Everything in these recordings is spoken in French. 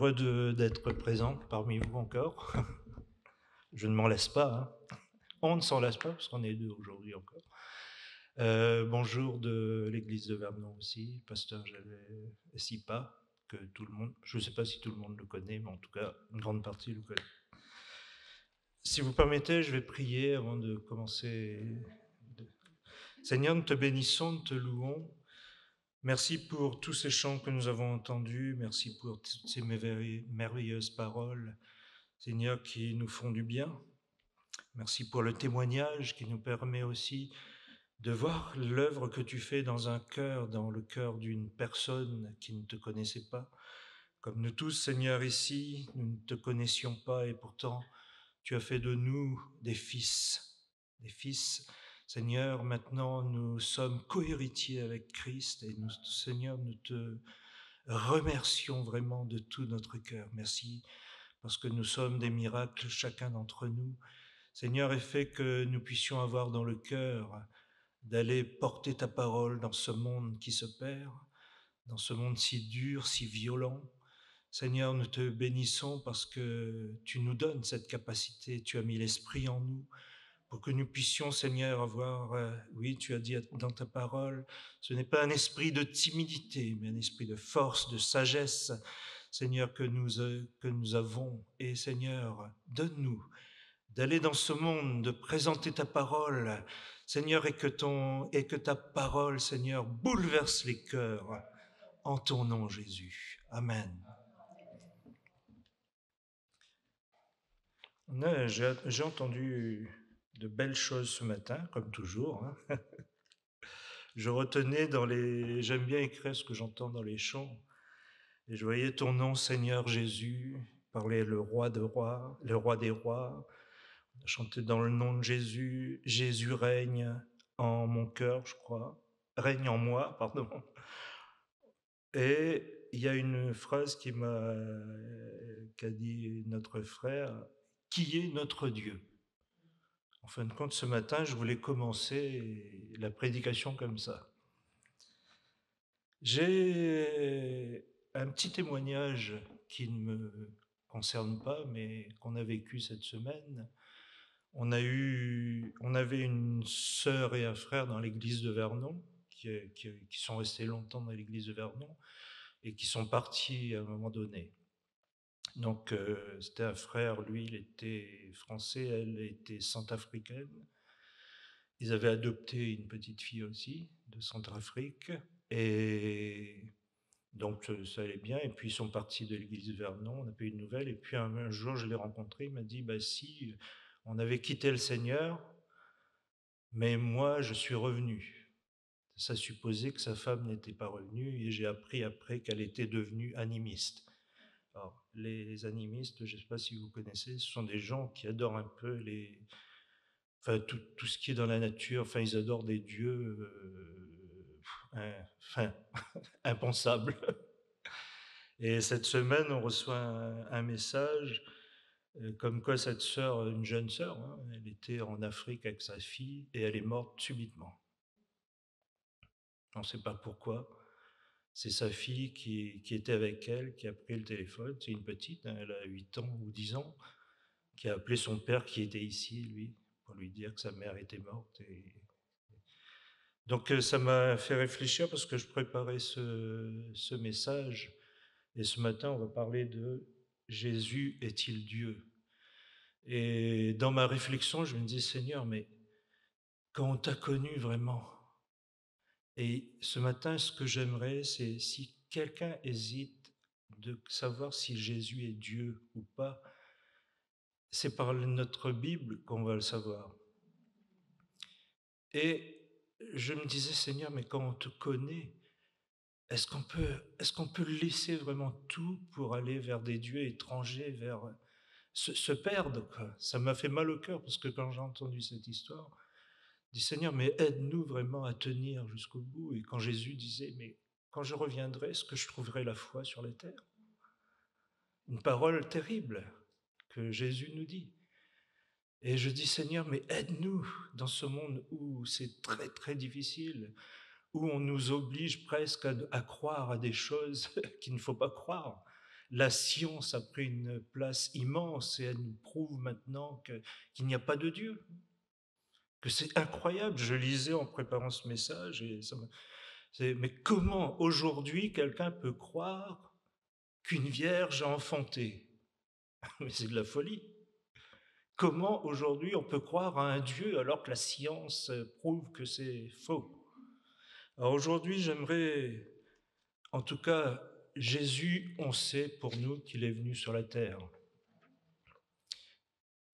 Heureux d'être présent parmi vous encore. Je ne m'en lasse pas. Hein. On ne s'en lasse pas parce qu'on est deux aujourd'hui encore. Bonjour de l'église de Vernon aussi, pasteur Sipa, que tout le monde, je ne sais pas si tout le monde le connaît, mais en tout cas, une grande partie le connaît. Si vous permettez, je vais prier avant de commencer. Seigneur, nous te bénissons, nous te louons. Merci pour tous ces chants que nous avons entendus. Merci pour toutes ces merveilleuses paroles, Seigneur, qui nous font du bien. Merci pour le témoignage qui nous permet aussi de voir l'œuvre que tu fais dans un cœur, dans le cœur d'une personne qui ne te connaissait pas. Comme nous tous, Seigneur, ici, nous ne te connaissions pas et pourtant tu as fait de nous des fils. Des fils. Seigneur, maintenant nous sommes co-héritiers avec Christ et nous, Seigneur, nous te remercions vraiment de tout notre cœur. Merci parce que nous sommes des miracles, chacun d'entre nous. Seigneur, et fait que nous puissions avoir dans le cœur d'aller porter ta parole dans ce monde qui se perd, dans ce monde si dur, si violent. Seigneur, nous te bénissons parce que tu nous donnes cette capacité, tu as mis l'Esprit en nous pour que nous puissions, Seigneur, avoir, oui, tu as dit dans ta parole, ce n'est pas un esprit de timidité, mais un esprit de force, de sagesse, Seigneur, que nous avons. Et Seigneur, donne-nous d'aller dans ce monde, de présenter ta parole, Seigneur, et que ta parole, Seigneur, bouleverse les cœurs en ton nom, Jésus. Amen. J'ai entendu de belles choses ce matin, comme toujours. Hein. Je retenais j'aime bien écrire ce que j'entends dans les chants. Et je voyais ton nom, Seigneur Jésus, parler le roi des rois. Chanter dans le nom de Jésus, Jésus règne en mon cœur, je crois. Règne en moi, pardon. Et il y a une phrase qu'a dit notre frère, qui est notre Dieu? En fin de compte, ce matin, je voulais commencer la prédication comme ça. J'ai un petit témoignage qui ne me concerne pas, mais qu'on a vécu cette semaine. On avait une sœur et un frère dans l'église de Vernon, qui sont restés longtemps dans l'église de Vernon, et qui sont partis à un moment donné. Donc, c'était un frère, lui, il était français, elle était centrafricaine. Ils avaient adopté une petite fille aussi, de Centrafrique, et donc ça allait bien. Et puis ils sont partis de l'église de Vernon, on n'a pas eu de nouvelles. Et puis un jour, je l'ai rencontré, il m'a dit, si, on avait quitté le Seigneur, mais moi, je suis revenu. Ça supposait que sa femme n'était pas revenue, et j'ai appris après qu'elle était devenue animiste. Alors, les animistes, je ne sais pas si vous connaissez, ce sont des gens qui adorent un peu tout ce qui est dans la nature. Enfin, ils adorent des dieux, impensables. Et cette semaine, on reçoit un message comme quoi cette sœur, une jeune sœur, hein, elle était en Afrique avec sa fille et elle est morte subitement. On ne sait pas pourquoi. C'est sa fille qui était avec elle, qui a pris le téléphone. C'est une petite, hein, elle a 8 ans ou 10 ans, qui a appelé son père qui était ici, lui, pour lui dire que sa mère était morte. Donc ça m'a fait réfléchir parce que je préparais ce message. Et ce matin, on va parler de Jésus est-il Dieu? Et dans ma réflexion, je me dis, Seigneur, mais quand on t'a connu vraiment, et ce matin, ce que j'aimerais, c'est si quelqu'un hésite de savoir si Jésus est Dieu ou pas, c'est par notre Bible qu'on va le savoir. Et je me disais, Seigneur, mais quand on te connaît, est-ce qu'on peut laisser vraiment tout pour aller vers des dieux étrangers, vers se perdre, quoi. Ça m'a fait mal au cœur parce que quand j'ai entendu cette histoire, je dis Seigneur, mais aide-nous vraiment à tenir jusqu'au bout. Et quand Jésus disait, mais quand je reviendrai, est-ce que je trouverai la foi sur les terres? Une parole terrible que Jésus nous dit. Et je dis Seigneur, mais aide-nous dans ce monde où c'est très très difficile, où on nous oblige presque à croire à des choses qu'il ne faut pas croire. la science a pris une place immense et elle nous prouve maintenant qu'il n'y a pas de Dieu, que c'est incroyable. Je lisais en préparant ce message et mais comment aujourd'hui quelqu'un peut croire qu'une vierge a enfanté? Mais c'est de la folie. Comment aujourd'hui on peut croire à un Dieu alors que la science prouve que c'est faux? Alors aujourd'hui, j'aimerais, en tout cas, Jésus, on sait pour nous qu'il est venu sur la terre,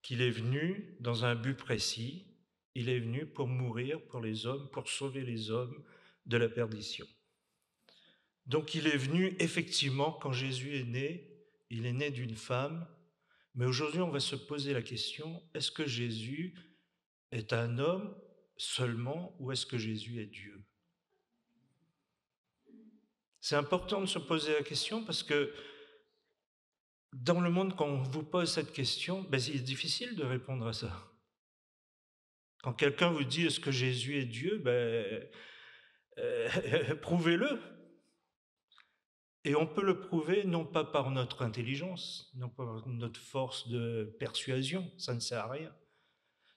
qu'il est venu dans un but précis, il est venu pour mourir pour les hommes, pour sauver les hommes de la perdition. Donc il est venu, effectivement, quand Jésus est né, il est né d'une femme, mais aujourd'hui on va se poser la question, est-ce que Jésus est un homme seulement ou est-ce que Jésus est Dieu? C'est important de se poser la question parce que dans le monde, quand on vous pose cette question, c'est difficile de répondre à ça. Quand quelqu'un vous dit est-ce que Jésus est Dieu, prouvez-le. Et on peut le prouver non pas par notre intelligence, non pas par notre force de persuasion, ça ne sert à rien.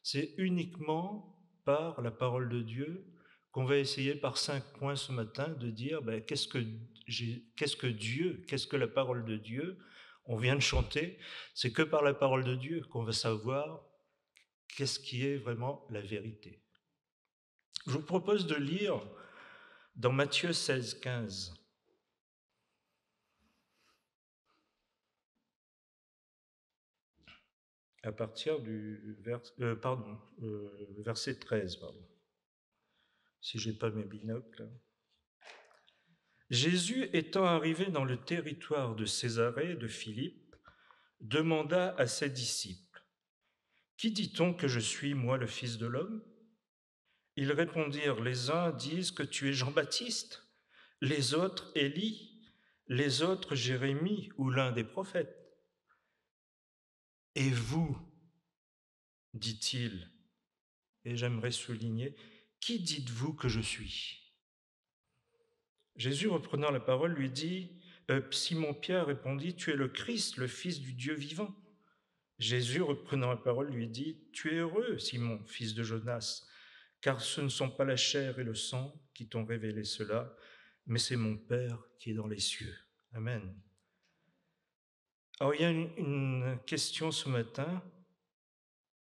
C'est uniquement par la parole de Dieu qu'on va essayer par 5 points ce matin de dire qu'est-ce que Dieu, qu'est-ce que la parole de Dieu? On vient de chanter, c'est que par la parole de Dieu qu'on va savoir qu'est-ce qui est vraiment la vérité. Je vous propose de lire dans Matthieu 16, 15. À partir du verset 13, si je n'ai pas mes binocles. Jésus étant arrivé dans le territoire de Césarée de Philippe, demanda à ses disciples, « Qui dit-on que je suis, moi, le Fils de l'homme » Ils répondirent, « Les uns disent que tu es Jean-Baptiste, les autres Élie, les autres Jérémie ou l'un des prophètes. » « Et vous, dit-il, et j'aimerais souligner, qui dites-vous que je suis » Jésus, reprenant la parole, lui dit, Simon-Pierre répondit, « Tu es le Christ, le Fils du Dieu vivant. » Jésus, reprenant la parole, lui dit, « Tu es heureux, Simon, fils de Jonas, car ce ne sont pas la chair et le sang qui t'ont révélé cela, mais c'est mon Père qui est dans les cieux. » Amen. Alors, il y a une question ce matin.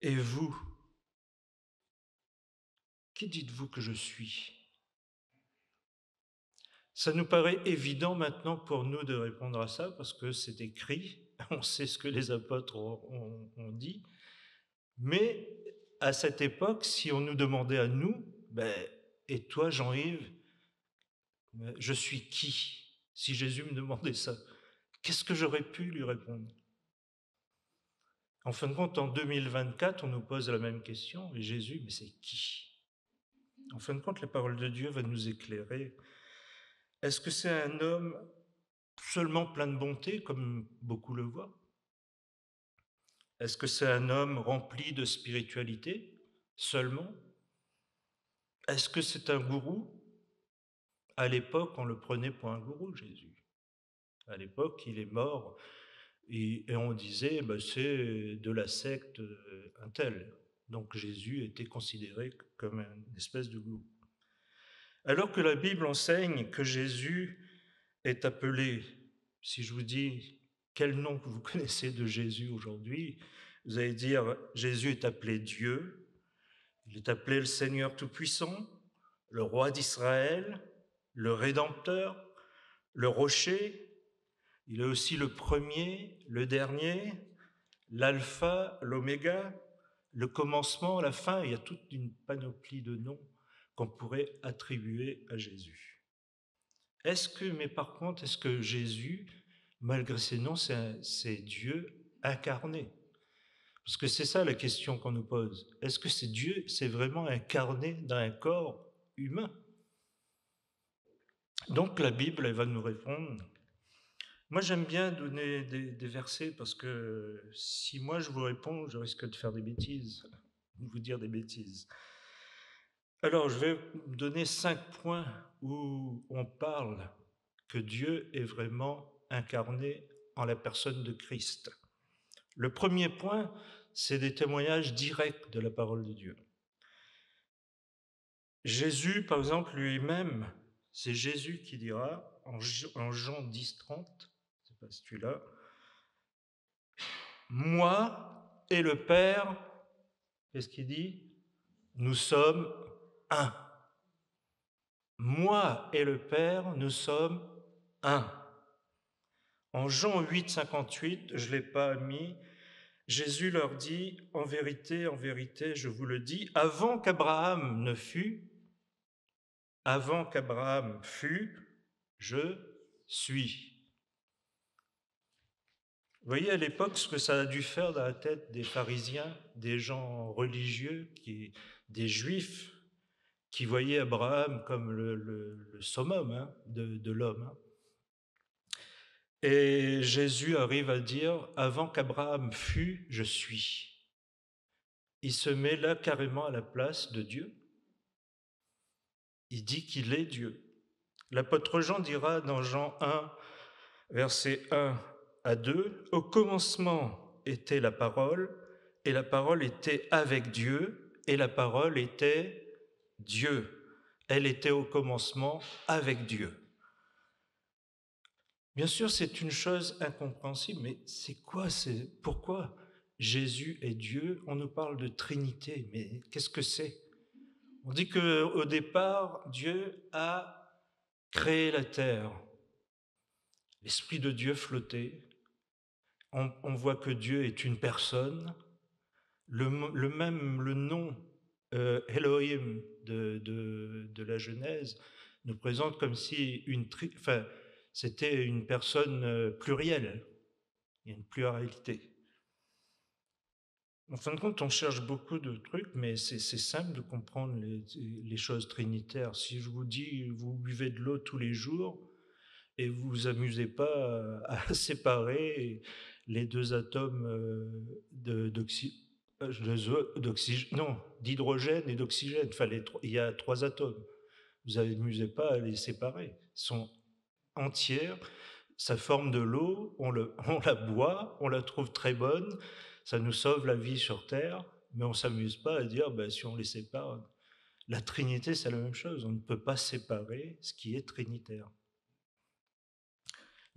Et vous, qui dites-vous que je suis? Ça nous paraît évident maintenant pour nous de répondre à ça, parce que c'est écrit, on sait ce que les apôtres ont dit, mais à cette époque, si on nous demandait à nous, et toi Jean-Yves, je suis qui? Si Jésus me demandait ça, qu'est-ce que j'aurais pu lui répondre? En fin de compte, en 2024, on nous pose la même question, et Jésus, mais c'est qui? En fin de compte, la parole de Dieu va nous éclairer. Est-ce que c'est un homme seulement plein de bonté, comme beaucoup le voient? Est-ce que c'est un homme rempli de spiritualité, seulement? Est-ce que c'est un gourou? À l'époque, on le prenait pour un gourou, Jésus. À l'époque, il est mort, et on disait, c'est de la secte un tel. Donc Jésus était considéré comme une espèce de gourou. Alors que la Bible enseigne que Jésus est appelé, si je vous dis quel nom que vous connaissez de Jésus aujourd'hui, vous allez dire Jésus est appelé Dieu, il est appelé le Seigneur Tout-Puissant, le Roi d'Israël, le Rédempteur, le Rocher, il est aussi le premier, le dernier, l'alpha, l'oméga, le commencement, la fin, il y a toute une panoplie de noms qu'on pourrait attribuer à Jésus. Mais par contre, est-ce que Jésus, malgré ses noms, c'est Dieu incarné? Parce que c'est ça la question qu'on nous pose. Est-ce que c'est Dieu, c'est vraiment incarné dans un corps humain? Donc la Bible, elle va nous répondre. Moi, j'aime bien donner des versets parce que si moi je vous réponds, je risque de faire des bêtises, de vous dire des bêtises. Alors, je vais vous donner 5 points où on parle que Dieu est vraiment incarné en la personne de Christ. Le premier point, c'est des témoignages directs de la parole de Dieu. Jésus, par exemple, lui-même, c'est Jésus qui dira, en Jean 10, 30, je ne sais pas si tu l'as, « Moi et le Père », qu'est-ce qu'il dit ? « Nous sommes un. » Moi et le Père, nous sommes un. En Jean 8, 58, je ne l'ai pas mis, Jésus leur dit, en vérité, je vous le dis, avant qu'Abraham fût, je suis. Vous voyez à l'époque ce que ça a dû faire dans la tête des pharisiens, des gens religieux, des juifs, qui voyaient Abraham comme le summum de l'homme. Et Jésus arrive à dire, avant qu'Abraham fût, je suis. Il se met là carrément à la place de Dieu. Il dit qu'il est Dieu. L'apôtre Jean dira dans Jean 1, versets 1 à 2, « Au commencement était la parole, et la parole était avec Dieu, et la parole était Dieu. Elle était au commencement avec Dieu. » Bien sûr, c'est une chose incompréhensible, mais pourquoi Jésus est Dieu? On nous parle de Trinité, mais qu'est-ce que c'est? On dit qu'au départ, Dieu a créé la terre. L'Esprit de Dieu flottait. On voit que Dieu est une personne. Le nom Elohim de la Genèse nous présente comme si c'était une personne plurielle. Il y a une pluralité. En fin de compte, on cherche beaucoup de trucs, mais c'est simple de comprendre les choses trinitaires. Si je vous dis, vous buvez de l'eau tous les jours et vous vous amusez pas à séparer les deux atomes d'hydrogène et d'oxygène. Enfin, il y a 3 atomes. Vous vous amusez pas à les séparer. Ils sont entières. Ça forme de l'eau, on la boit, on la trouve très bonne, ça nous sauve la vie sur Terre, mais on ne s'amuse pas à dire, si on les sépare. La Trinité, c'est la même chose, on ne peut pas séparer ce qui est trinitaire.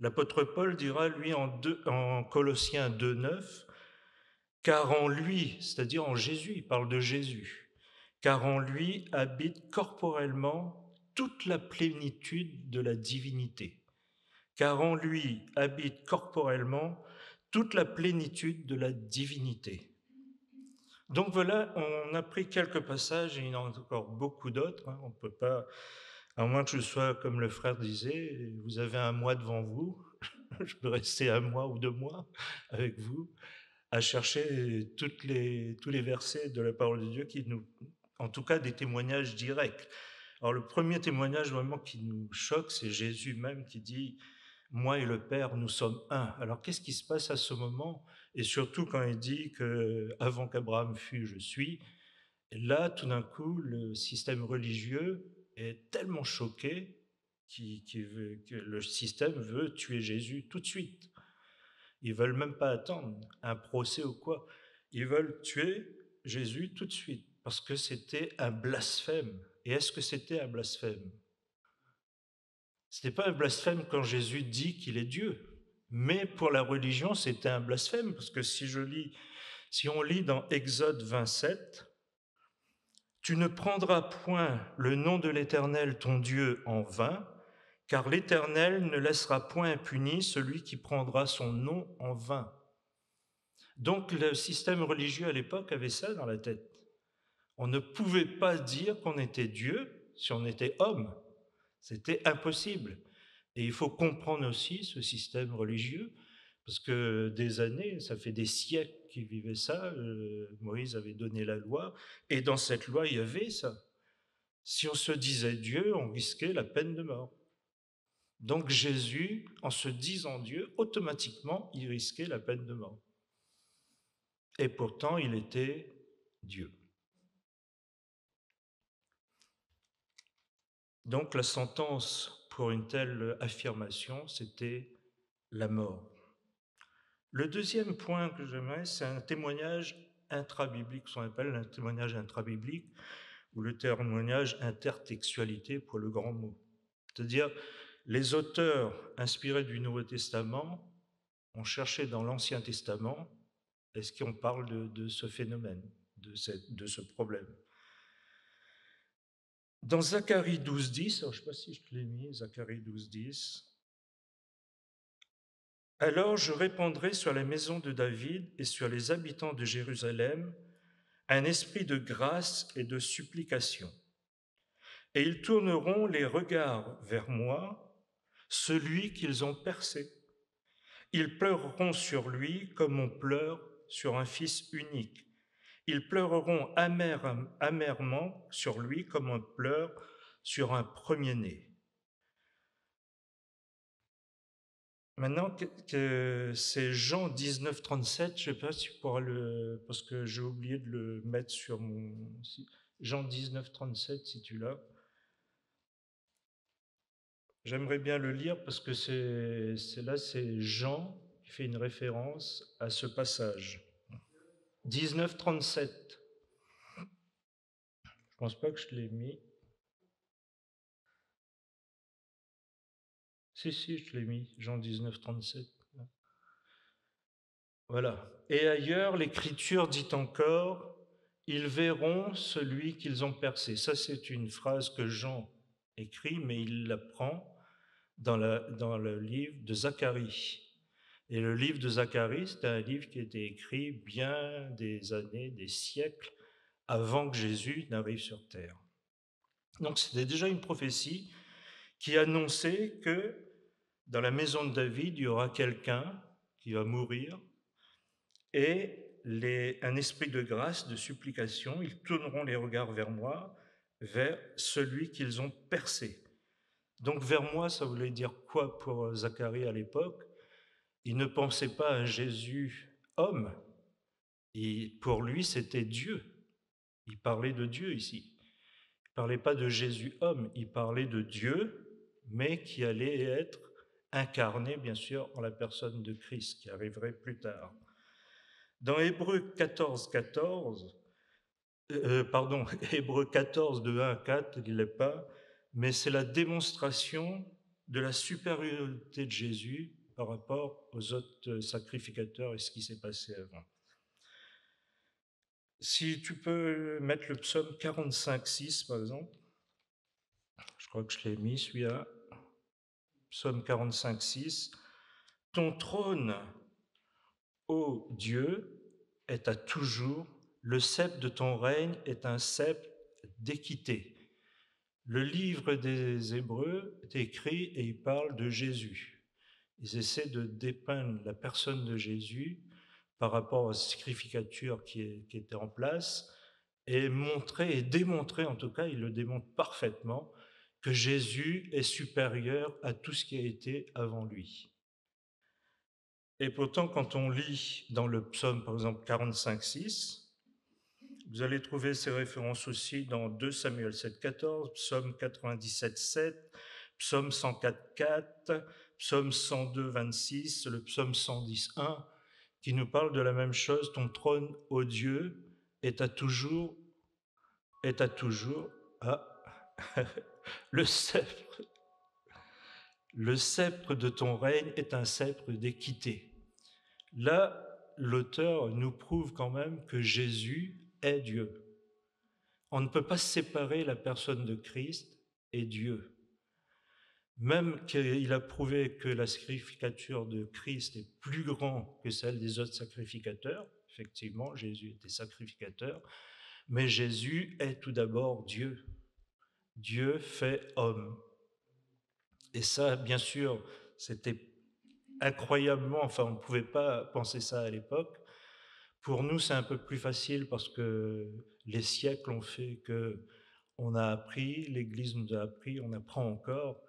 L'apôtre Paul dira, lui, en Colossiens 2, 9, « Car en lui, c'est-à-dire en Jésus, il parle de Jésus, car en lui habite corporellement toute la plénitude de la divinité. » Car en lui habite corporellement toute la plénitude de la divinité. Donc voilà, on a pris quelques passages, et il y en a encore beaucoup d'autres. On ne peut pas, à moins que je sois, comme le frère disait, vous avez un mois devant vous, je peux rester 1 mois ou 2 mois avec vous, à chercher tous les versets de la parole de Dieu qui nous, en tout cas des témoignages directs. Alors le premier témoignage vraiment qui nous choque, c'est Jésus même qui dit « Moi et le Père, nous sommes un ». Alors qu'est-ce qui se passe à ce moment? Et surtout quand il dit que « avant qu'Abraham fût, je suis », là, tout d'un coup, le système religieux est tellement choqué que le système veut tuer Jésus tout de suite. Ils ne veulent même pas attendre un procès ou quoi. Ils veulent tuer Jésus tout de suite, parce que c'était un blasphème. Et est-ce que c'était un blasphème? Ce n'était pas un blasphème quand Jésus dit qu'il est Dieu, mais pour la religion, c'était un blasphème, parce que si on lit dans Exode 27, « Tu ne prendras point le nom de l'Éternel ton Dieu en vain, car l'Éternel ne laissera point impuni celui qui prendra son nom en vain. » Donc le système religieux à l'époque avait ça dans la tête. On ne pouvait pas dire qu'on était Dieu si on était homme. C'était impossible. Et il faut comprendre aussi ce système religieux, parce que des années, ça fait des siècles qu'ils vivaient ça. Moïse avait donné la loi, et dans cette loi, il y avait ça. Si on se disait Dieu, on risquait la peine de mort. Donc Jésus, en se disant Dieu, automatiquement, il risquait la peine de mort. Et pourtant, il était Dieu. Donc la sentence pour une telle affirmation, c'était la mort. Le deuxième point que j'aimerais, c'est un témoignage intrabiblique, ce qu'on appelle un témoignage intrabiblique, ou le témoignage intertextualité pour le grand mot. C'est-à-dire, les auteurs inspirés du Nouveau Testament ont cherché dans l'Ancien Testament, est-ce qu'on parle de ce phénomène, de ce problème. Dans Zacharie 12.10, je ne sais pas si je te l'ai mis, Zacharie 12.10, « Alors je répandrai sur la maison de David et sur les habitants de Jérusalem un esprit de grâce et de supplication. Et ils tourneront les regards vers moi, celui qu'ils ont percé. Ils pleureront sur lui comme on pleure sur un fils unique. Ils pleureront amèrement sur lui comme on pleure sur un premier-né. » Maintenant, c'est Jean 19, 37, je ne sais pas si tu pourras le... parce que j'ai oublié de le mettre sur mon... Jean 19, 37, si tu l'as. J'aimerais bien le lire parce que c'est Jean qui fait une référence à ce passage. 19, 37. Je ne pense pas que je l'ai mis. Si, je l'ai mis, Jean 19, 37. Voilà. Et ailleurs, l'Écriture dit encore, « Ils verront celui qu'ils ont percé ». Ça, c'est une phrase que Jean écrit, mais il la prend dans le livre de Zacharie. Et le livre de Zacharie, c'est un livre qui a été écrit bien des années, des siècles, avant que Jésus n'arrive sur terre. Donc c'était déjà une prophétie qui annonçait que dans la maison de David, il y aura quelqu'un qui va mourir, et un esprit de grâce, de supplication, ils tourneront les regards vers moi, vers celui qu'ils ont percé. Donc vers moi, ça voulait dire quoi pour Zacharie à l'époque? Il ne pensait pas à Jésus homme, et pour lui c'était Dieu. Il parlait de Dieu ici. Il ne parlait pas de Jésus homme, il parlait de Dieu, mais qui allait être incarné, bien sûr, en la personne de Christ, qui arriverait plus tard. Dans Hébreux 14, 14, Hébreux 14, de 1 à 4, il ne l'est pas, mais c'est la démonstration de la supériorité de Jésus par rapport aux autres sacrificateurs et ce qui s'est passé avant. Si tu peux mettre le psaume 45, 6, par exemple. Je crois que je l'ai mis, celui-là. Psaume 45, 6. « Ton trône, ô Dieu, est à toujours, le sceptre de ton règne est un sceptre d'équité. » Le livre des Hébreux est écrit et il parle de Jésus. Ils essaient de dépeindre la personne de Jésus par rapport aux sacrificatures qui étaient en place et montrer et démontrer, en tout cas, ils le démontrent parfaitement, que Jésus est supérieur à tout ce qui a été avant lui. Et pourtant, quand on lit dans le psaume, par exemple, 45, 6, vous allez trouver ces références aussi dans 2 Samuel 7, 14, psaume 97, 7, psaume 104, 4, psaume 102, 26, le psaume 110, 1, qui nous parle de la même chose. Ton trône, ô Dieu, est à toujours, le sceptre de ton règne est un sceptre d'équité. Là, l'auteur nous prouve quand même que Jésus est Dieu. On ne peut pas séparer la personne de Christ et Dieu. Même qu'il a prouvé que la sacrificature de Christ est plus grande que celle des autres sacrificateurs. Effectivement, Jésus était sacrificateur, mais Jésus est tout d'abord Dieu. Dieu fait homme. Et ça, bien sûr, c'était incroyablement, enfin, on ne pouvait pas penser ça à l'époque. Pour nous, c'est un peu plus facile parce que les siècles ont fait que on a appris, l'Église nous a appris, on apprend encore.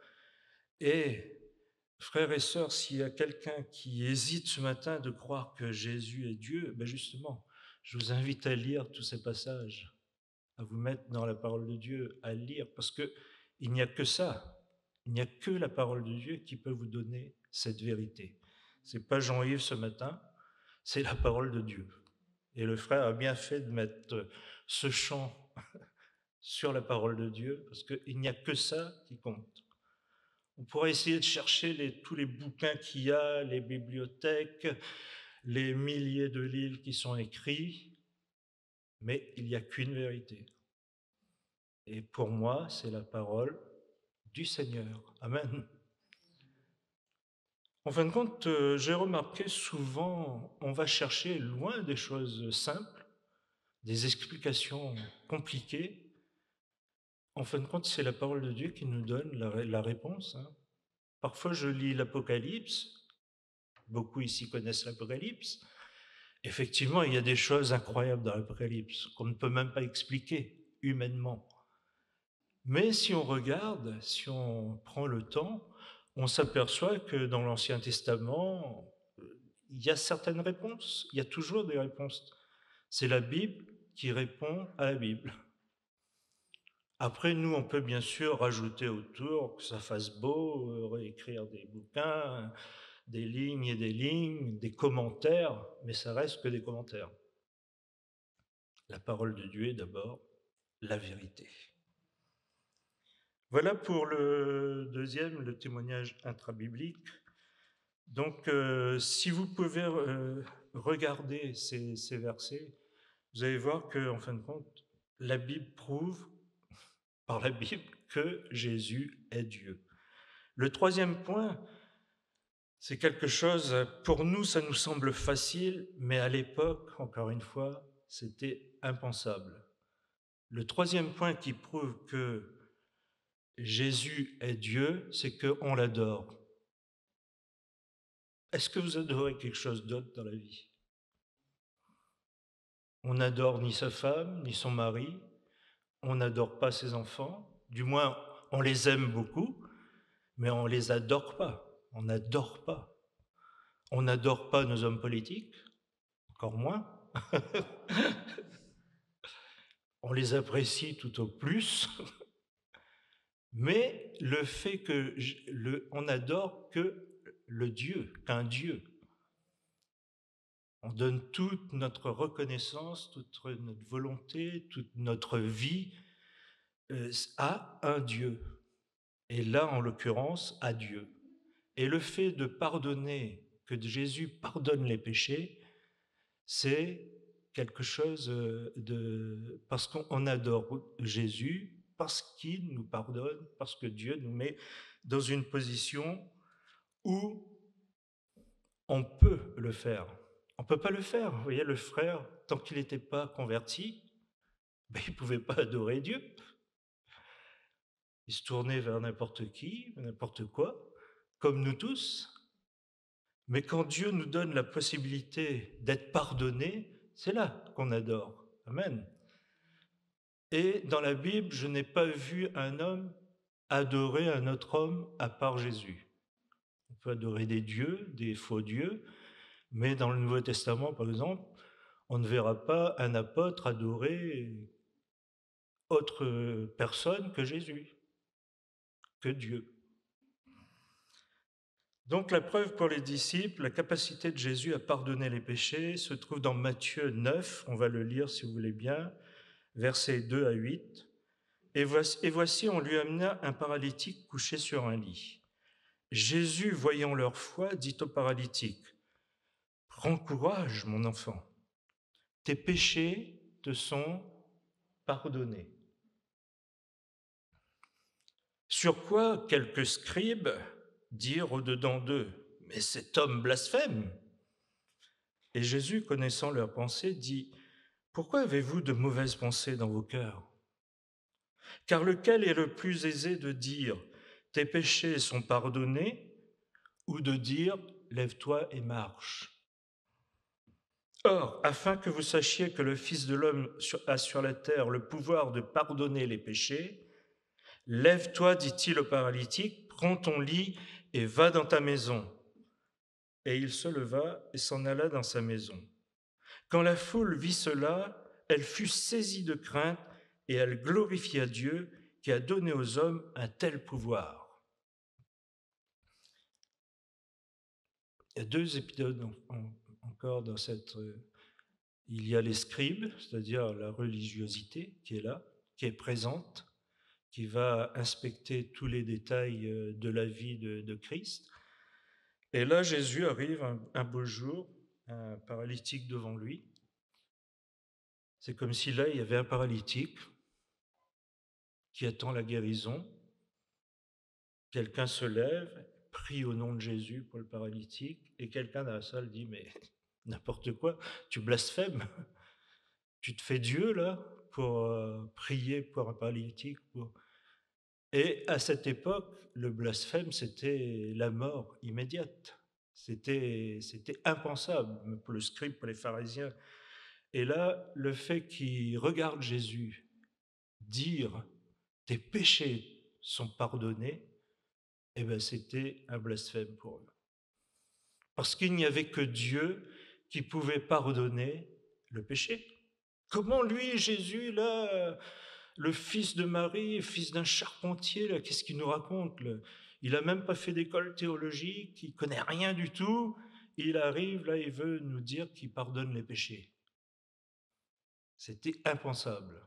Et frères et sœurs, s'il y a quelqu'un qui hésite ce matin de croire que Jésus est Dieu, ben justement, je vous invite à lire tous ces passages, à vous mettre dans la parole de Dieu, à lire, parce que il n'y a que ça, il n'y a que la parole de Dieu qui peut vous donner cette vérité. C'est pas Jean-Yves ce matin, c'est la parole de Dieu. Et le frère a bien fait de mettre ce chant sur la parole de Dieu, parce qu'il n'y a que ça qui compte. On pourrait essayer de chercher tous les bouquins qu'il y a, les bibliothèques, les milliers de livres qui sont écrits, mais il n'y a qu'une vérité. Et pour moi, c'est la parole du Seigneur. Amen. En fin de compte, j'ai remarqué souvent, on va chercher loin des choses simples, des explications compliquées. En fin de compte, c'est la parole de Dieu qui nous donne la réponse. Parfois, je lis l'Apocalypse. Beaucoup ici connaissent l'Apocalypse. Effectivement, il y a des choses incroyables dans l'Apocalypse qu'on ne peut même pas expliquer humainement. Mais si on regarde, si on prend le temps, on s'aperçoit que dans l'Ancien Testament, il y a certaines réponses, il y a toujours des réponses. C'est la Bible qui répond à la Bible. Après, nous, on peut bien sûr rajouter autour, que ça fasse beau, réécrire des bouquins, des lignes et des lignes, des commentaires, mais ça reste que des commentaires. La parole de Dieu est d'abord la vérité. Voilà pour le deuxième, le témoignage intrabiblique. Donc, si vous pouvez regarder ces versets, vous allez voir qu'en fin de compte, la Bible prouve, par la Bible, que Jésus est Dieu. Le troisième point, c'est quelque chose, pour nous, ça nous semble facile, mais à l'époque, encore une fois, c'était impensable. Le troisième point qui prouve que Jésus est Dieu, c'est qu'on l'adore. Est-ce que vous adorez quelque chose d'autre dans la vie? On n'adore ni sa femme, ni son mari, on n'adore pas ses enfants, du moins on les aime beaucoup, mais on ne les adore pas, on n'adore pas. On n'adore pas nos hommes politiques, encore moins. On les apprécie tout au plus, mais le fait que on n'adore que le Dieu, qu'un Dieu. On donne toute notre reconnaissance, toute notre volonté, toute notre vie à un Dieu. Et là, en l'occurrence, à Dieu. Et le fait de pardonner, que Jésus pardonne les péchés, c'est quelque chose de... Parce qu'on adore Jésus, parce qu'il nous pardonne, parce que Dieu nous met dans une position où on peut le faire. On ne peut pas le faire. Vous voyez, le frère, tant qu'il n'était pas converti, ben, il ne pouvait pas adorer Dieu. Il se tournait vers n'importe qui, n'importe quoi, comme nous tous. Mais quand Dieu nous donne la possibilité d'être pardonné, c'est là qu'on adore. Amen. Et dans la Bible, je n'ai pas vu un homme adorer un autre homme à part Jésus. On peut adorer des dieux, des faux dieux, mais dans le Nouveau Testament, par exemple, on ne verra pas un apôtre adorer autre personne que Jésus, que Dieu. Donc la preuve pour les disciples, la capacité de Jésus à pardonner les péchés se trouve dans Matthieu 9, on va le lire si vous voulez bien, versets 2 à 8. Et voici, on lui amena un paralytique couché sur un lit. Jésus, voyant leur foi, dit au paralytique, « Prends courage, mon enfant, tes péchés te sont pardonnés. » Sur quoi quelques scribes dirent au-dedans d'eux, « Mais cet homme blasphème !» Et Jésus, connaissant leurs pensées, dit, « Pourquoi avez-vous de mauvaises pensées dans vos cœurs ? Car lequel est le plus aisé de dire, « Tes péchés sont pardonnés » ou de dire, « Lève-toi et marche » ? Or, afin que vous sachiez que le Fils de l'homme a sur la terre le pouvoir de pardonner les péchés, lève-toi, dit-il au paralytique, prends ton lit et va dans ta maison. Et il se leva et s'en alla dans sa maison. Quand la foule vit cela, elle fut saisie de crainte et elle glorifia Dieu qui a donné aux hommes un tel pouvoir. Il y a deux épisodes encore dans il y a les scribes, c'est-à-dire la religiosité qui est là, qui est présente, qui va inspecter tous les détails de la vie de Christ. Et là, Jésus arrive un beau jour, un paralytique devant lui. C'est comme si là, il y avait un paralytique qui attend la guérison. Quelqu'un se lève, prie au nom de Jésus pour le paralytique, et quelqu'un dans la salle dit, mais n'importe quoi, tu blasphèmes, tu te fais Dieu là pour prier pour un paralytique. Et à cette époque, le blasphème, c'était la mort immédiate. C'était impensable pour le scribe, pour les pharisiens. Et là, le fait qu'ils regardent Jésus dire « tes péchés sont pardonnés », eh ben, c'était un blasphème pour eux. Parce qu'il n'y avait que Dieu qui pouvait pardonner le péché. Comment lui, Jésus, là, le fils de Marie, fils d'un charpentier, là, qu'est-ce qu'il nous raconte là? Il n'a même pas fait d'école théologique, il connaît rien du tout. Il arrive, là, il veut nous dire qu'il pardonne les péchés. C'était impensable.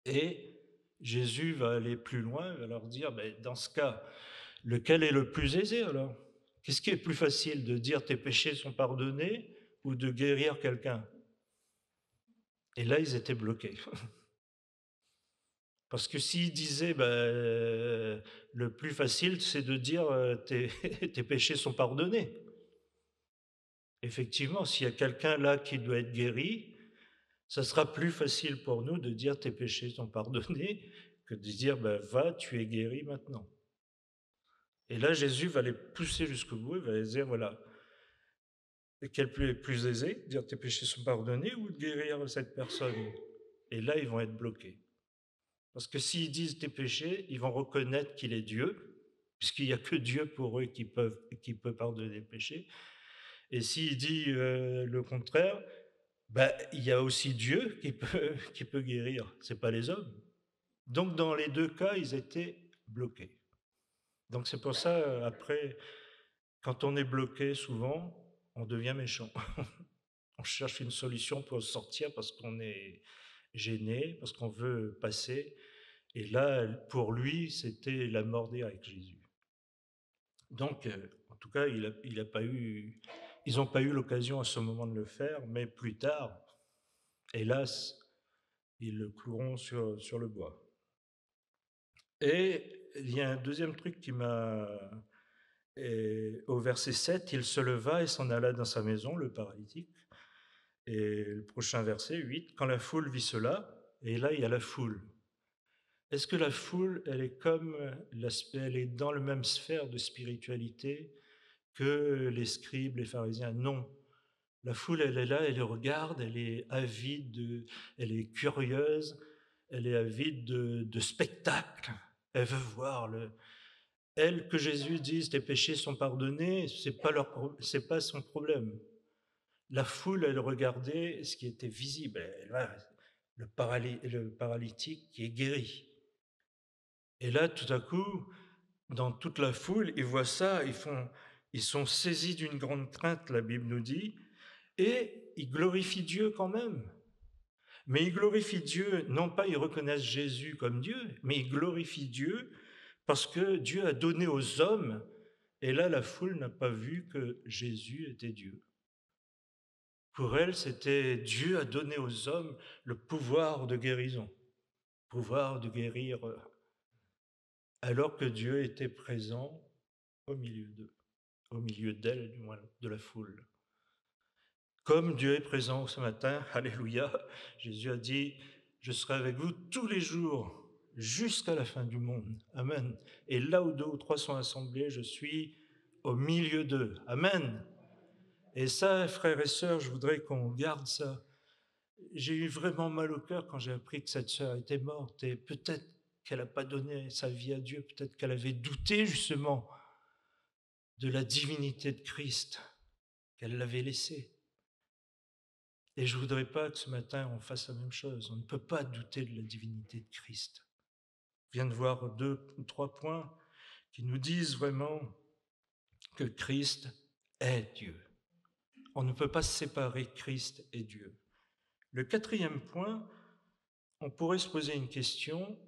Et Jésus va aller plus loin, il va leur dire, ben, dans ce cas, lequel est le plus aisé alors? Qu'est-ce qui est plus facile, de dire tes péchés sont pardonnés ou de guérir quelqu'un? Et là, ils étaient bloqués. Parce que s'ils disaient, ben, le plus facile, c'est de dire tes, tes péchés sont pardonnés. Effectivement, s'il y a quelqu'un là qui doit être guéri, ça sera plus facile pour nous de dire tes péchés sont pardonnés que de dire, ben, va, tu es guéri maintenant. Et là, Jésus va les pousser jusqu'au bout, il va les dire, voilà, quel est plus aisé, dire tes péchés sont pardonnés ou de guérir cette personne? Et là, ils vont être bloqués. Parce que s'ils disent tes péchés, ils vont reconnaître qu'il est Dieu, puisqu'il n'y a que Dieu pour eux qui peut pardonner les péchés. Et s'il dit le contraire, ben, il y a aussi Dieu qui peut guérir, ce n'est pas les hommes. Donc dans les deux cas, ils étaient bloqués. Donc c'est pour ça, après, quand on est bloqué, souvent, on devient méchant. On cherche une solution pour sortir parce qu'on est gêné, parce qu'on veut passer. Et là, pour lui, c'était la mort directe, Jésus. Donc, en tout cas, ils n'ont pas eu l'occasion à ce moment de le faire, mais plus tard, hélas, ils le cloueront sur le bois. Et il y a un deuxième truc qui m'a... au verset 7, il se leva et s'en alla dans sa maison, le paralytique. Et le prochain verset, 8, quand la foule vit cela, et là, il y a la foule. Est-ce que la foule, elle est comme elle est dans la même sphère de spiritualité que les scribes, les pharisiens? Non. La foule, elle est là, elle regarde, elle est avide, elle est curieuse, elle est avide de spectacle. Elle veut voir elle, que Jésus dise tes péchés sont pardonnés, c'est pas son problème. La foule, elle regardait ce qui était visible. Le paralytique qui est guéri. Et là, tout à coup, dans toute la foule, ils voient ça, ils sont saisis d'une grande crainte, la Bible nous dit, et ils glorifient Dieu quand même. Mais ils glorifient Dieu, non pas ils reconnaissent Jésus comme Dieu, mais ils glorifient Dieu parce que Dieu a donné aux hommes, et là la foule n'a pas vu que Jésus était Dieu. Pour elle, c'était Dieu a donné aux hommes le pouvoir de guérison, pouvoir de guérir, alors que Dieu était présent au milieu d'eux, au milieu d'elle, du moins, de la foule. Comme Dieu est présent ce matin, alléluia, Jésus a dit, je serai avec vous tous les jours jusqu'à la fin du monde. Amen. Et là où 2 ou 3 sont assemblés, je suis au milieu d'eux. Amen. Et ça, frères et sœurs, je voudrais qu'on garde ça. J'ai eu vraiment mal au cœur quand j'ai appris que cette sœur était morte, et peut-être qu'elle n'a pas donné sa vie à Dieu, peut-être qu'elle avait douté justement de la divinité de Christ, qu'elle l'avait laissé. Et je ne voudrais pas que ce matin on fasse la même chose. On ne peut pas douter de la divinité de Christ. On vient de voir 2 ou 3 points qui nous disent vraiment que Christ est Dieu. on ne peut pas séparer Christ et Dieu. Le quatrième point, on pourrait se poser une question.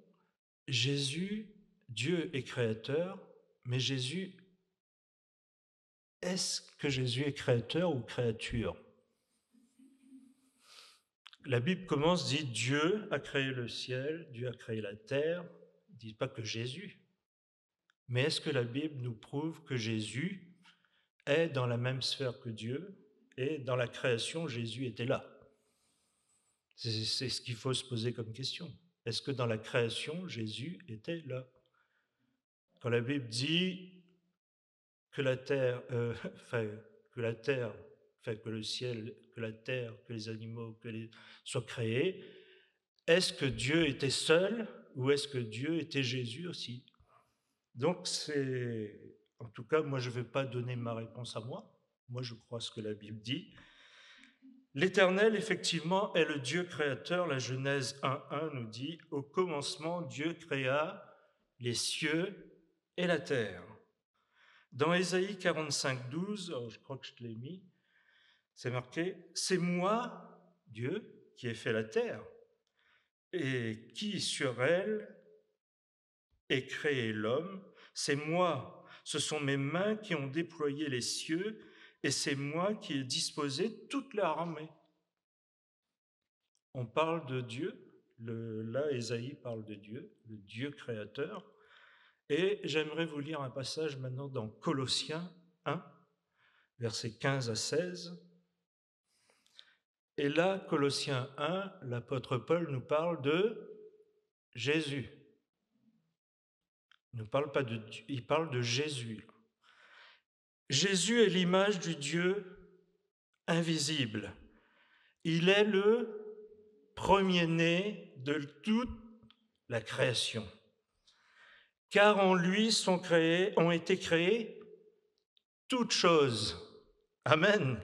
Jésus, Dieu est créateur, mais Jésus, est-ce que Jésus est créateur ou créature? La Bible commence, dit Dieu a créé le ciel, Dieu a créé la terre. Il ne dit pas que Jésus. Mais est-ce que la Bible nous prouve que Jésus est dans la même sphère que Dieu et dans la création, Jésus était là? C'est ce qu'il faut se poser comme question. Est-ce que dans la création, Jésus était là? Quand la Bible dit que la terre, que la terre, que le ciel, que la terre, que les animaux soient créés, est-ce que Dieu était seul ou est-ce que Dieu était Jésus aussi? Donc en tout cas, moi je ne vais pas donner ma réponse à moi. Moi je crois ce que la Bible dit. L'Éternel, effectivement, est le Dieu créateur. La Genèse 1.1 nous dit « Au commencement, Dieu créa les cieux et la terre ». Dans Ésaïe 45.12, je crois que je te l'ai mis, c'est marqué « C'est moi, Dieu, qui ai fait la terre, et qui sur elle ai créé l'homme. C'est moi, ce sont mes mains qui ont déployé les cieux, et c'est moi qui ai disposé toute leur armée. » On parle de Dieu, là Ésaïe parle de Dieu, le Dieu créateur. Et j'aimerais vous lire un passage maintenant dans Colossiens 1, versets 15 à 16. Et là, Colossiens 1, l'apôtre Paul nous parle de Jésus. Il ne parle pas de Dieu, il parle de Jésus. Jésus est l'image du Dieu invisible. Il est le premier-né de toute la création. Car en lui ont été créées toutes choses, amen,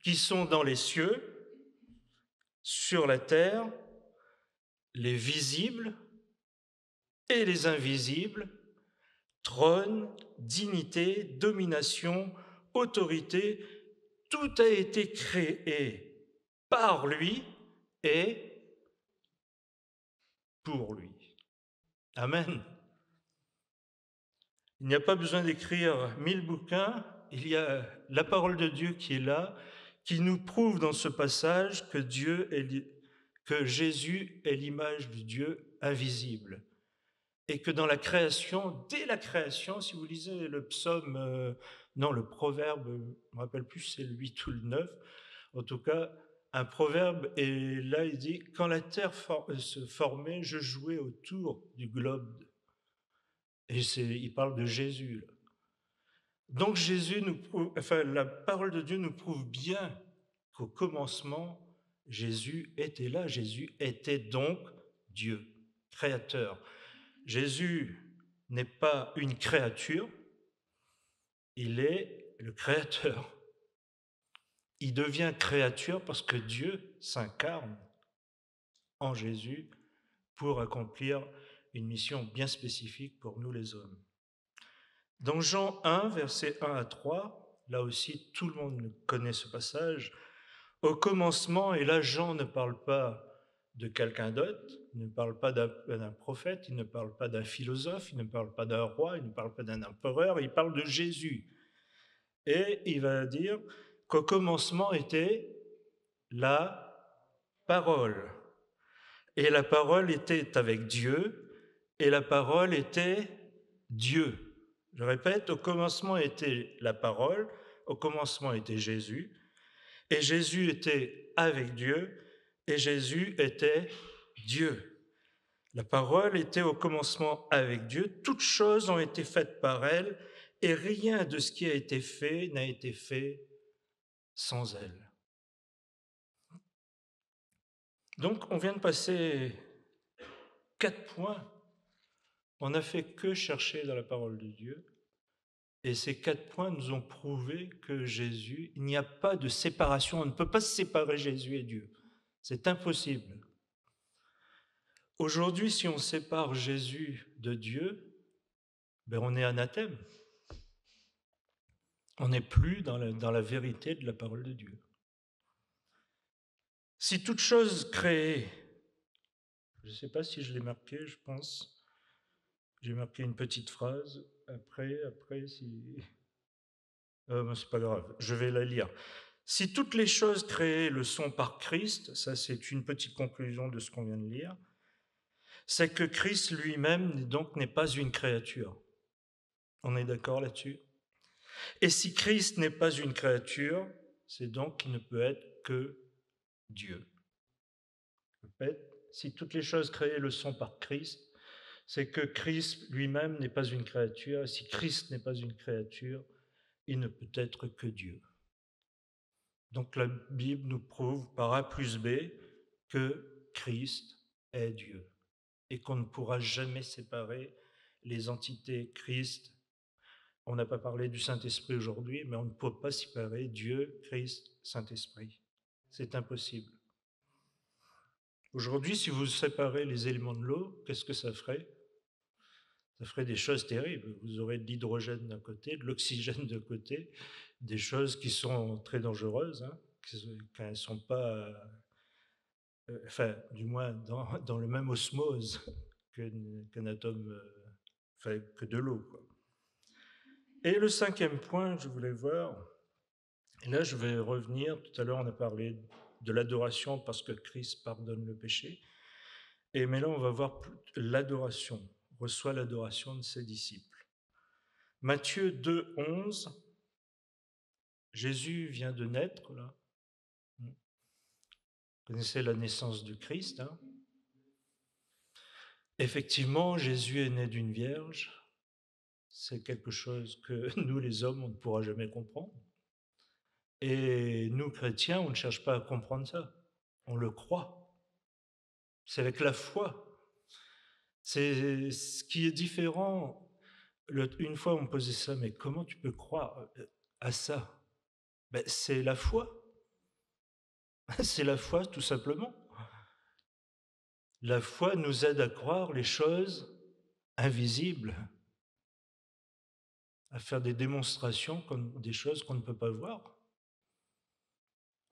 qui sont dans les cieux, sur la terre, les visibles et les invisibles, trône, dignité, domination, autorité, tout a été créé par lui et pour lui. Amen. Il n'y a pas besoin d'écrire 1000 bouquins, il y a la parole de Dieu qui est là, qui nous prouve dans ce passage que Jésus est l'image du Dieu invisible. Et que dans la création, dès la création, si vous lisez le psaume, le proverbe, je ne me rappelle plus si c'est le 8 ou le 9, en tout cas, un proverbe, et là il dit « Quand la terre se formait, je jouais autour du globe ». Et il parle de Jésus, là. Donc la parole de Dieu nous prouve bien qu'au commencement, Jésus était là, Jésus était donc Dieu, créateur. Jésus n'est pas une créature, il est le créateur. Il devient créature parce que Dieu s'incarne en Jésus pour accomplir une mission bien spécifique pour nous les hommes. Dans Jean 1, versets 1 à 3, là aussi tout le monde connaît ce passage, au commencement, et là Jean ne parle pas de quelqu'un d'autre, il ne parle pas d'un prophète, il ne parle pas d'un philosophe, il ne parle pas d'un roi, il ne parle pas d'un empereur, il parle de Jésus. Et il va dire qu'au commencement était la parole. Et la parole était avec Dieu, et la parole était Dieu. Je répète, au commencement était la parole, au commencement était Jésus, et Jésus était avec Dieu, et Jésus était Dieu. La parole était au commencement avec Dieu, toutes choses ont été faites par elle, et rien de ce qui a été fait n'a été fait sans elle. Donc, on vient de passer 4 points. On n'a fait que chercher dans la parole de Dieu. Et ces 4 points nous ont prouvé que Jésus, il n'y a pas de séparation. On ne peut pas séparer Jésus et Dieu. C'est impossible. Aujourd'hui, si on sépare Jésus de Dieu, on est anathème. On n'est plus dans la vérité de la parole de Dieu. Si toute chose créée, je ne sais pas si je l'ai marqué, je pense, j'ai marqué une petite phrase, après, si... mais c'est pas grave, je vais la lire. Si toutes les choses créées le sont par Christ, ça c'est une petite conclusion de ce qu'on vient de lire, c'est que Christ lui-même donc n'est pas une créature. On est d'accord là-dessus? Et si Christ n'est pas une créature, c'est donc qu'il ne peut être que Dieu. Je répète, si toutes les choses créées le sont par Christ, c'est que Christ lui-même n'est pas une créature. Et si Christ n'est pas une créature, il ne peut être que Dieu. Donc la Bible nous prouve par A plus B que Christ est Dieu et qu'on ne pourra jamais séparer les entités Christ. On n'a pas parlé du Saint-Esprit aujourd'hui, mais on ne peut pas séparer Dieu, Christ, Saint-Esprit. C'est impossible. Aujourd'hui, si vous séparez les éléments de l'eau, qu'est-ce que ça ferait? Ça ferait des choses terribles. Vous aurez de l'hydrogène d'un côté, de l'oxygène d'un côté, des choses qui sont très dangereuses, quand elles ne sont pas, enfin, du moins dans le même osmose qu'un atome, enfin, que de l'eau, quoi. Et le cinquième point que je voulais voir, et là je vais revenir, tout à l'heure on a parlé de l'adoration parce que Christ pardonne le péché, mais là on va voir l'adoration, reçoit l'adoration de ses disciples. Matthieu 2, 11, Jésus vient de naître, là. Vous connaissez la naissance du Christ, hein? Effectivement, Jésus est né d'une vierge. C'est quelque chose que nous, les hommes, on ne pourra jamais comprendre. Et nous, chrétiens, on ne cherche pas à comprendre ça. On le croit. C'est avec la foi. C'est ce qui est différent. Une fois, on me posait ça, mais comment tu peux croire à ça? Ben, c'est la foi. C'est la foi, tout simplement. La foi nous aide à croire les choses invisibles, à faire des démonstrations comme des choses qu'on ne peut pas voir.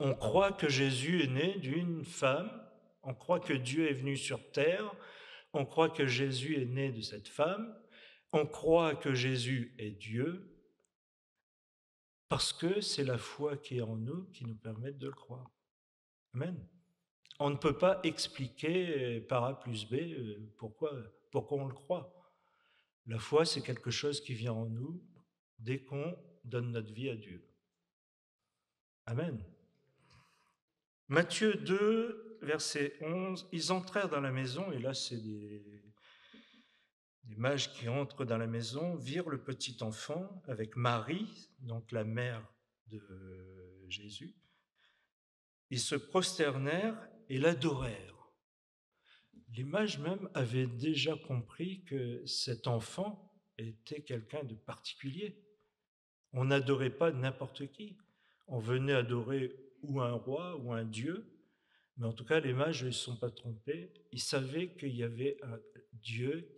On croit que Jésus est né d'une femme, on croit que Dieu est venu sur terre, on croit que Jésus est né de cette femme, on croit que Jésus est Dieu, parce que c'est la foi qui est en nous qui nous permet de le croire. Amen. On ne peut pas expliquer par A plus B pourquoi on le croit. La foi, c'est quelque chose qui vient en nous dès qu'on donne notre vie à Dieu. Amen. Matthieu 2, verset 11, ils entrèrent dans la maison, et là c'est des mages qui entrent dans la maison, virent le petit enfant avec Marie, donc la mère de Jésus. Ils se prosternèrent et l'adorèrent. Les mages même avaient déjà compris que cet enfant était quelqu'un de particulier. On n'adorait pas n'importe qui. On venait adorer ou un roi ou un dieu, mais en tout cas, les mages ne se sont pas trompés. Ils savaient qu'il y avait un Dieu,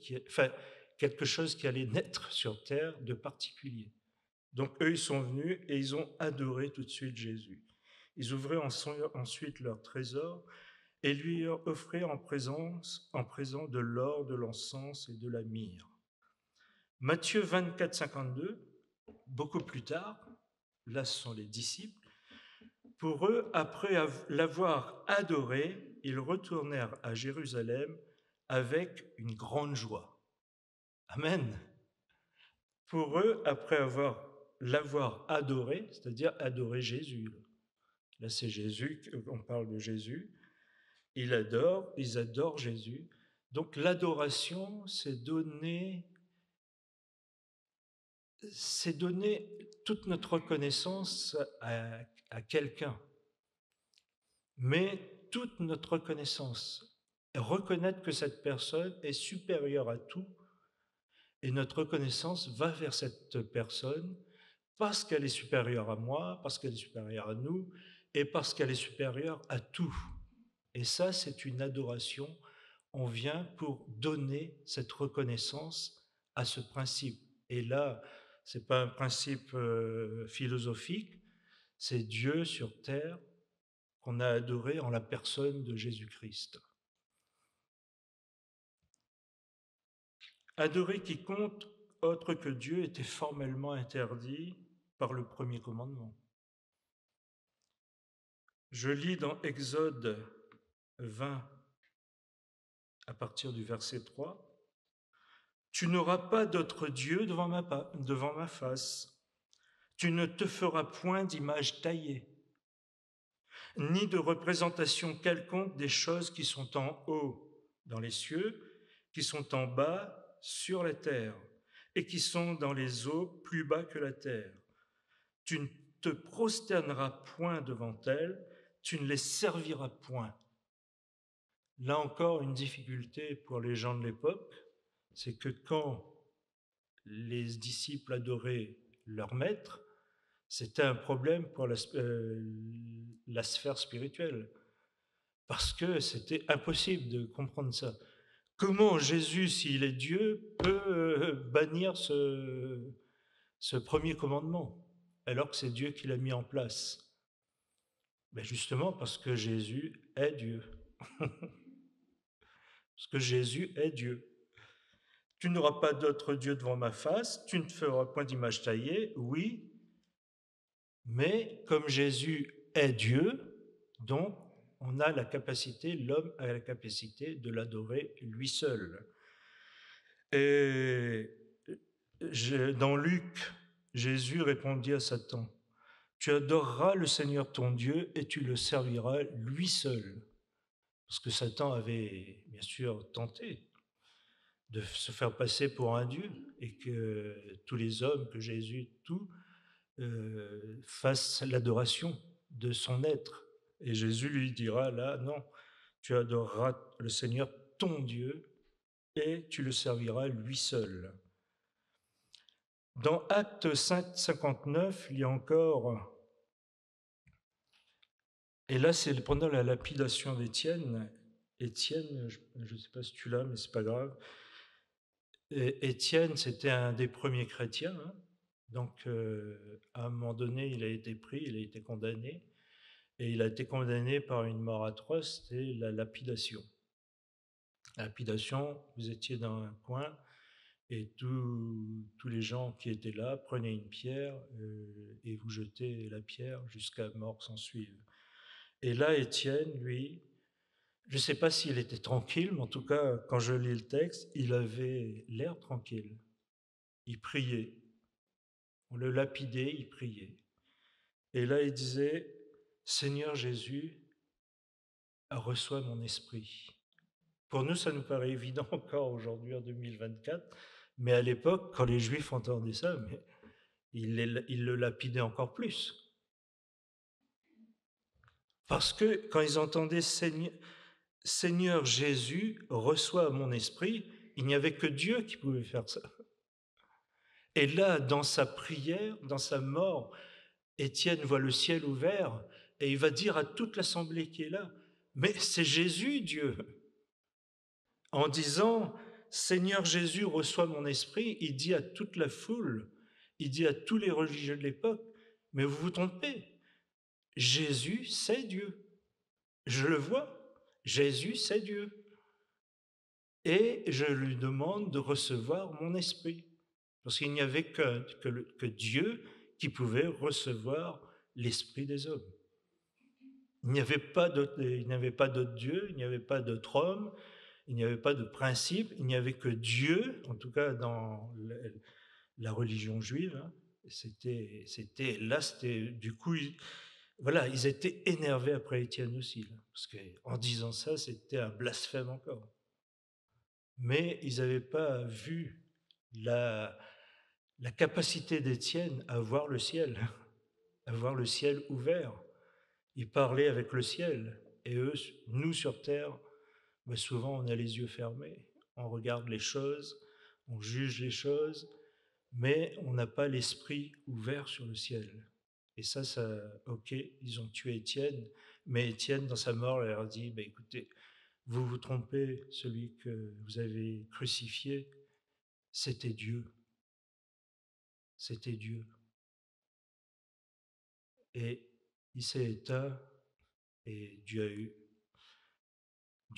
quelque chose qui allait naître sur terre de particulier. Donc eux, ils sont venus et ils ont adoré tout de suite Jésus. Ils ouvraient ensuite leur trésor et lui offraient en présent de l'or, de l'encens et de la myrrhe. Matthieu 24, 52, beaucoup plus tard, là ce sont les disciples, pour eux, après l'avoir adoré, ils retournèrent à Jérusalem avec une grande joie. Amen. Pour eux, après l'avoir adoré, c'est-à-dire adorer Jésus. Là, c'est Jésus, on parle de Jésus. Ils adorent Jésus. Donc l'adoration, c'est donner toute notre reconnaissance à quelqu'un. Mais toute notre reconnaissance, reconnaître que cette personne est supérieure à tout, et notre reconnaissance va vers cette personne parce qu'elle est supérieure à moi, parce qu'elle est supérieure à nous, et parce qu'elle est supérieure à tout. Et ça, c'est une adoration. On vient pour donner cette reconnaissance à ce principe. Et là, c'est pas un principe philosophique, c'est Dieu sur terre qu'on a adoré en la personne de Jésus-Christ. Adorer quiconque autre que Dieu était formellement interdit par le premier commandement. Je lis dans Exode 20, à partir du verset 3. « Tu n'auras pas d'autre Dieu devant ma face. Tu ne te feras point d'image taillée, ni de représentation quelconque des choses qui sont en haut dans les cieux, qui sont en bas sur la terre, et qui sont dans les eaux plus bas que la terre. Tu ne te prosterneras point devant elles, tu ne les serviras point. » Là encore, une difficulté pour les gens de l'époque, c'est que quand les disciples adoraient leur maître, c'était un problème pour la sphère spirituelle, parce que c'était impossible de comprendre ça. Comment Jésus, s'il est Dieu, peut bannir ce premier commandement, alors que c'est Dieu qui l'a mis en place? Ben justement parce que Jésus est Dieu. Parce que Jésus est Dieu. Tu n'auras pas d'autre Dieu devant ma face, tu ne feras point d'image taillée, oui, mais comme Jésus est Dieu, donc on a la capacité, l'homme a la capacité de l'adorer lui seul. Et dans Luc, Jésus répondit à Satan, « Tu adoreras le Seigneur ton Dieu et tu le serviras lui seul. » Parce que Satan avait bien sûr tenté de se faire passer pour un Dieu et que tous les hommes, que Jésus, tout, fassent l'adoration de son être. Et Jésus lui dira là, non, tu adoreras le Seigneur ton Dieu et tu le serviras lui seul. Dans Acte 59, il y a encore, et là c'est pendant la lapidation d'Étienne. Étienne, je ne sais pas si tu l'as, mais c'est pas grave. Étienne, c'était un des premiers chrétiens, hein. Donc à un moment donné, il a été pris, il a été condamné, et il a été condamné par une mort atroce, c'était la lapidation. La lapidation, vous étiez dans un coin, et tous les gens qui étaient là prenaient une pierre et vous jetez la pierre jusqu'à mort s'en suive. Et là, Étienne, lui, je ne sais pas s'il était tranquille, mais en tout cas, quand je lis le texte, il avait l'air tranquille. Il priait. On le lapidait, il priait. Et là, il disait, « Seigneur Jésus, reçois mon esprit. » Pour nous, ça nous paraît évident encore aujourd'hui en 2024, mais à l'époque, quand les Juifs entendaient ça, mais ils le lapidaient encore plus. Parce que quand ils entendaient Seigneur Jésus, reçois mon esprit, il n'y avait que Dieu qui pouvait faire ça. Et là, dans sa prière, dans sa mort, Étienne voit le ciel ouvert et il va dire à toute l'assemblée qui est là, mais c'est Jésus, Dieu. En disant, Seigneur Jésus, reçois mon esprit, il dit à toute la foule, il dit à tous les religieux de l'époque, mais vous vous trompez, Jésus, c'est Dieu. Je le vois, Jésus, c'est Dieu. Et je lui demande de recevoir mon esprit. Parce qu'il n'y avait que Dieu qui pouvait recevoir l'esprit des hommes. Il n'y avait pas d'autre Dieu, il n'y avait pas d'autre homme, il n'y avait pas de principe, il n'y avait que Dieu, en tout cas dans la religion juive. Hein. Du coup, voilà, ils étaient énervés après Étienne aussi, là, parce qu'en disant ça, c'était un blasphème encore. Mais ils n'avaient pas vu la capacité d'Étienne à voir le ciel, à voir le ciel ouvert. Il parlait avec le ciel, et eux, nous sur terre, ben souvent on a les yeux fermés, on regarde les choses, on juge les choses, mais on n'a pas l'esprit ouvert sur le ciel. Et ça, ok, ils ont tué Étienne, mais Étienne, dans sa mort, leur dit, ben écoutez, vous vous trompez, celui que vous avez crucifié, c'était Dieu. c'était Dieu. Et il s'est éteint et Dieu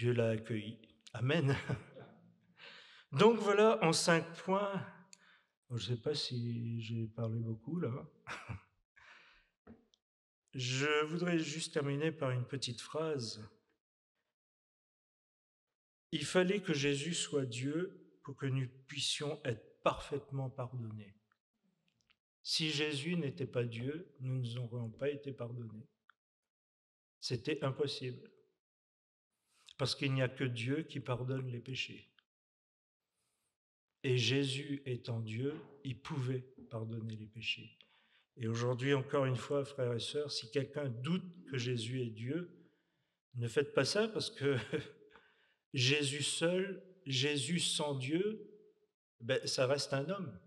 l'a accueilli. Amen. Donc voilà, en 5 points, je ne sais pas si j'ai parlé beaucoup là. Je voudrais juste terminer par une petite phrase. Il fallait que Jésus soit Dieu pour que nous puissions être parfaitement pardonnés. Si Jésus n'était pas Dieu, nous n'aurions pas été pardonnés. C'était impossible. Parce qu'il n'y a que Dieu qui pardonne les péchés. Et Jésus étant Dieu, il pouvait pardonner les péchés. Et aujourd'hui, encore une fois, frères et sœurs, si quelqu'un doute que Jésus est Dieu, ne faites pas ça parce que Jésus seul, Jésus sans Dieu, ça reste un homme.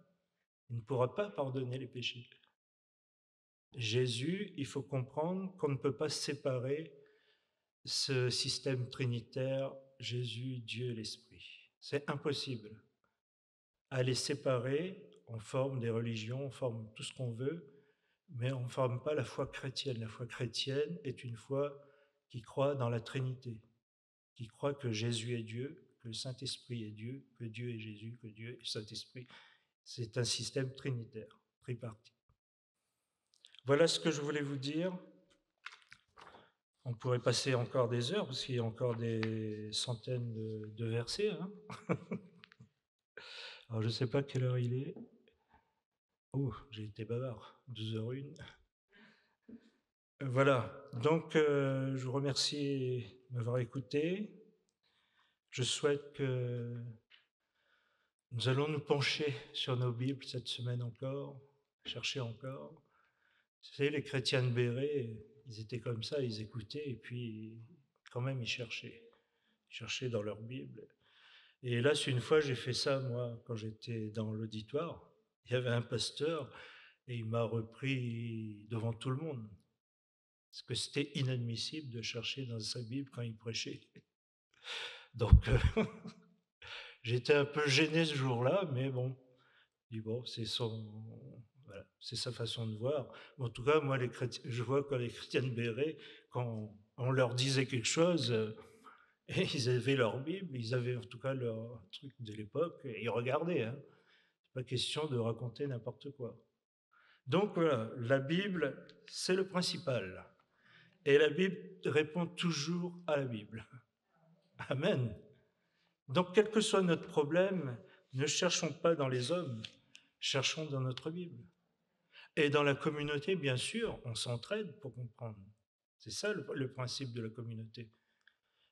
Il ne pourra pas pardonner les péchés. Jésus, il faut comprendre qu'on ne peut pas séparer ce système trinitaire, Jésus, Dieu, l'Esprit. C'est impossible. À les séparer, on forme des religions, on forme tout ce qu'on veut, mais on ne forme pas la foi chrétienne. La foi chrétienne est une foi qui croit dans la Trinité, qui croit que Jésus est Dieu, que le Saint-Esprit est Dieu, que Dieu est Jésus, que Dieu est Saint-Esprit. C'est un système trinitaire, tripartite. Voilà ce que je voulais vous dire. On pourrait passer encore des heures, parce qu'il y a encore des centaines de versets. Hein. Alors, je ne sais pas quelle heure il est. Oh, j'ai été bavard, 12h01. Voilà, donc je vous remercie de m'avoir écouté. Je souhaite que nous allons nous pencher sur nos Bibles cette semaine encore, chercher encore. Vous savez, les chrétiens de Béret, ils étaient comme ça, ils écoutaient et puis quand même ils cherchaient dans leur Bible. Et là, une fois, j'ai fait ça, moi, quand j'étais dans l'auditoire. Il y avait un pasteur et il m'a repris devant tout le monde. Parce que c'était inadmissible de chercher dans sa Bible quand il prêchait. Donc, j'étais un peu gêné ce jour-là, mais bon, bon, voilà, c'est sa façon de voir. En tout cas, moi, je vois que les chrétiens de Béret, quand on leur disait quelque chose, et ils avaient leur Bible, ils avaient en tout cas leur truc de l'époque, et ils regardaient. Hein. C'est pas question de raconter n'importe quoi. Donc voilà, la Bible, c'est le principal. Et la Bible répond toujours à la Bible. Amen. Donc, quel que soit notre problème, ne cherchons pas dans les hommes, cherchons dans notre Bible. Et dans la communauté, bien sûr, on s'entraide pour comprendre. C'est ça le principe de la communauté.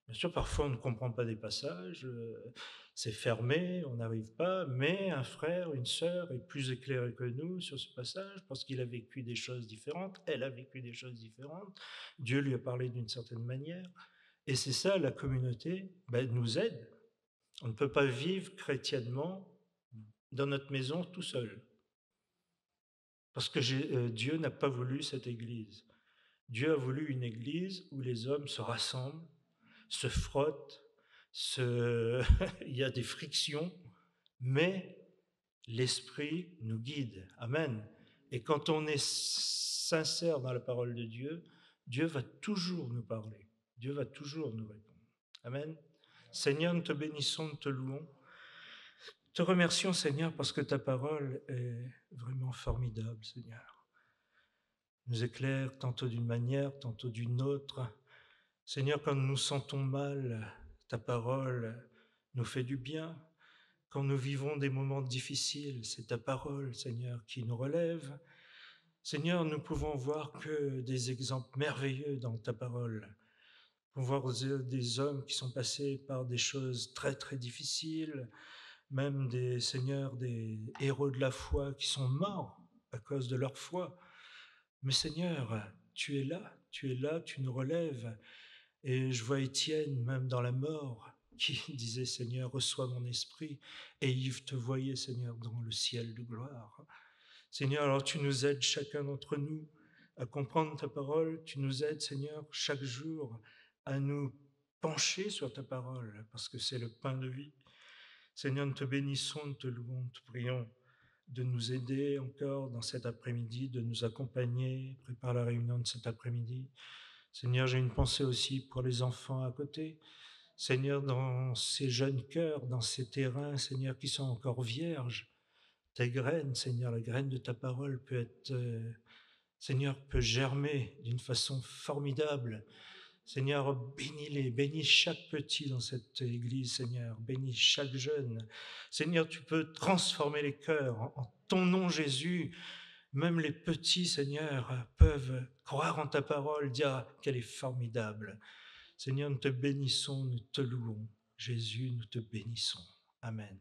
Bien sûr, parfois on ne comprend pas des passages, c'est fermé, on n'arrive pas, mais un frère, une sœur est plus éclairé que nous sur ce passage parce qu'il a vécu des choses différentes, elle a vécu des choses différentes, Dieu lui a parlé d'une certaine manière. Et c'est ça, la communauté nous aide. On ne peut pas vivre chrétiennement dans notre maison tout seul. Parce que Dieu n'a pas voulu cette église. Dieu a voulu une église où les hommes se rassemblent, se frottent, il y a des frictions, mais l'Esprit nous guide. Amen. Et quand on est sincère dans la parole de Dieu, Dieu va toujours nous parler. Dieu va toujours nous répondre. Amen. Seigneur, nous te bénissons, nous te louons. Te remercions, Seigneur, parce que ta parole est vraiment formidable, Seigneur. Nous éclaire tantôt d'une manière, tantôt d'une autre. Seigneur, quand nous nous sentons mal, ta parole nous fait du bien. Quand nous vivons des moments difficiles, c'est ta parole, Seigneur, qui nous relève. Seigneur, nous pouvons voir que des exemples merveilleux dans ta parole. Nous pouvons voir des hommes qui sont passés par des choses très, très difficiles, même des seigneurs, des héros de la foi qui sont morts à cause de leur foi. Mais Seigneur, tu es là, tu nous relèves. Et je vois Étienne, même dans la mort, qui disait, Seigneur, reçois mon esprit. Et Yves te voyait, Seigneur, dans le ciel de gloire. Seigneur, alors tu nous aides, chacun d'entre nous, à comprendre ta parole. Tu nous aides, Seigneur, chaque jour, à nous pencher sur ta parole, parce que c'est le pain de vie. Seigneur, nous te bénissons, nous te louons, nous te prions. de nous aider encore dans cet après-midi, de nous accompagner, prépare la réunion de cet après-midi. Seigneur, j'ai une pensée aussi pour les enfants à côté. Seigneur, dans ces jeunes cœurs, dans ces terrains, Seigneur, qui sont encore vierges, tes graines, Seigneur, la graine de ta parole peut être, Seigneur, peut germer d'une façon formidable. Seigneur, bénis-les, bénis chaque petit dans cette église, Seigneur, bénis chaque jeune. Seigneur, tu peux transformer les cœurs en ton nom, Jésus. Même les petits, Seigneur, peuvent croire en ta parole, dire qu'elle est formidable. Seigneur, nous te bénissons, nous te louons. Jésus, nous te bénissons. Amen.